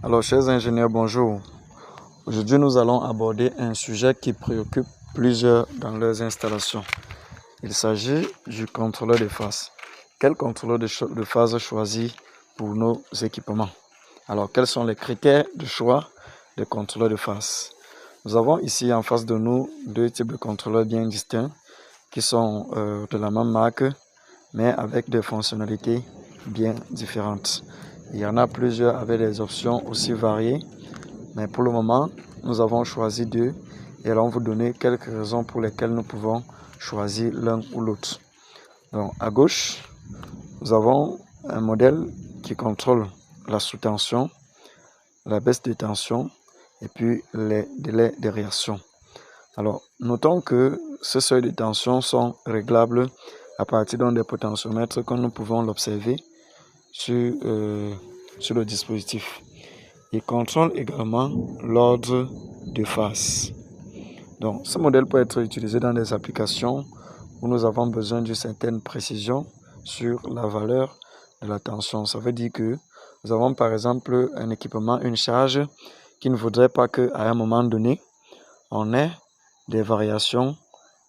Alors, chers ingénieurs, bonjour. Aujourd'hui, nous allons aborder un sujet qui préoccupe plusieurs dans leurs installations. Il s'agit du contrôleur de phase. Quel contrôleur de phase choisir pour nos équipements? Alors, quels sont les critères de choix de contrôleur de phase? Nous avons ici en face de nous deux types de contrôleurs bien distincts qui sont de la même marque, mais avec des fonctionnalités bien différentes. Il y en a plusieurs avec des options aussi variées, mais pour le moment, nous avons choisi deux et allons vous donner quelques raisons pour lesquelles nous pouvons choisir l'un ou l'autre. Donc, à gauche, nous avons un modèle qui contrôle la sous-tension, la baisse de tension et puis les délais de réaction. Alors, notons que ces seuils de tension sont réglables à partir d'un des potentiomètres comme nous pouvons l'observer sur le dispositif. Il contrôle également l'ordre de phase. Donc, ce modèle peut être utilisé dans des applications où nous avons besoin d'une certaine précision sur la valeur de la tension. Ça veut dire que nous avons par exemple un équipement, une charge qui ne voudrait pas qu'à un moment donné, on ait des variations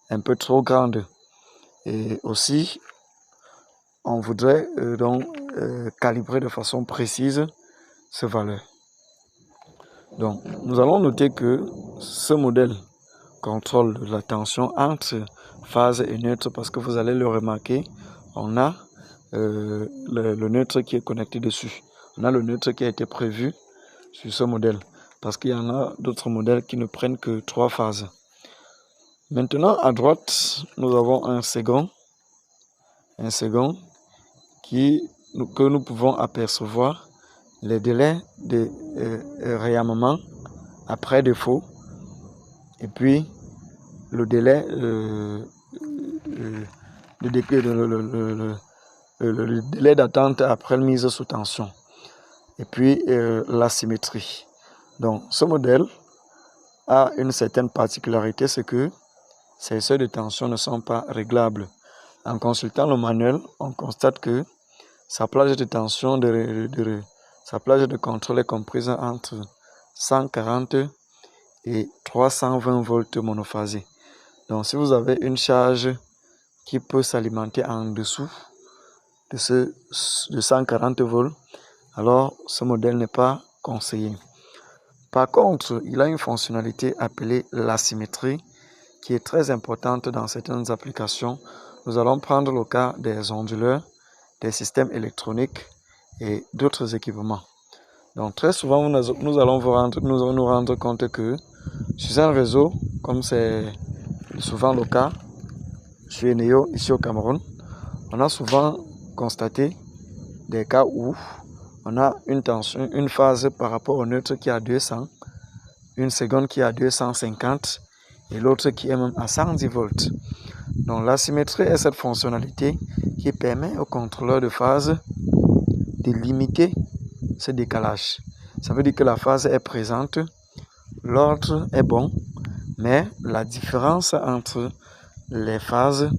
un peu trop grandes. Et aussi, on voudrait calibrer de façon précise ces valeurs. Donc, nous allons noter que ce modèle contrôle la tension entre phase et neutre parce que vous allez le remarquer, on a le neutre qui est connecté dessus. On a le neutre qui a été prévu sur ce modèle parce qu'il y en a d'autres modèles qui ne prennent que 3 phases. Maintenant, à droite, nous avons un second que nous pouvons apercevoir les délais de réarmement après défaut et puis le délai le délai d'attente après mise sous tension et puis la symétrie. Donc ce modèle a une certaine particularité, c'est que ces seuils de tension ne sont pas réglables. En consultant le manuel, on constate que sa plage de tension sa plage de contrôle est comprise entre 140 et 320 volts monophasés. Donc si vous avez une charge qui peut s'alimenter en dessous de 140 volts, alors ce modèle n'est pas conseillé. Par contre, il a une fonctionnalité appelée l'asymétrie qui est très importante dans certaines applications. Nous allons prendre le cas des onduleurs, des systèmes électroniques et d'autres équipements. Donc très souvent, nous allons nous rendre compte que sur un réseau, comme c'est souvent le cas chez Eneo, ici au Cameroun, on a souvent constaté des cas où on a une tension, une phase par rapport au neutre qui est à 200, une seconde qui est à 250 et l'autre qui est même à 110 volts. Donc l'asymétrie est cette fonctionnalité qui permet au contrôleur de phase de limiter ce décalage. Ça veut dire que la phase est présente, l'ordre est bon, mais la différence entre les phases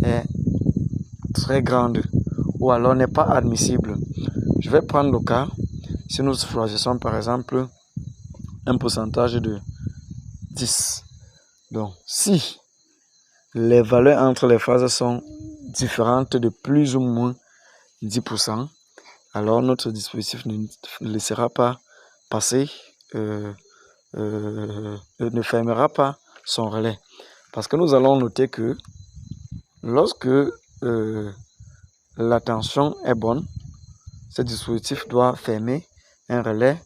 est très grande ou alors n'est pas admissible. Je vais prendre le cas, si nous choisissons par exemple un pourcentage de 10. Donc si les valeurs entre les phases sont différentes de plus ou moins 10%, alors notre dispositif ne laissera pas passer, ne fermera pas son relais. Parce que nous allons noter que lorsque la tension est bonne, ce dispositif doit fermer un relais,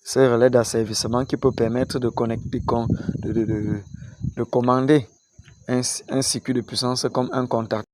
c'est un relais d'asservissement qui peut permettre de connecter, de commander un circuit de puissance comme un contact.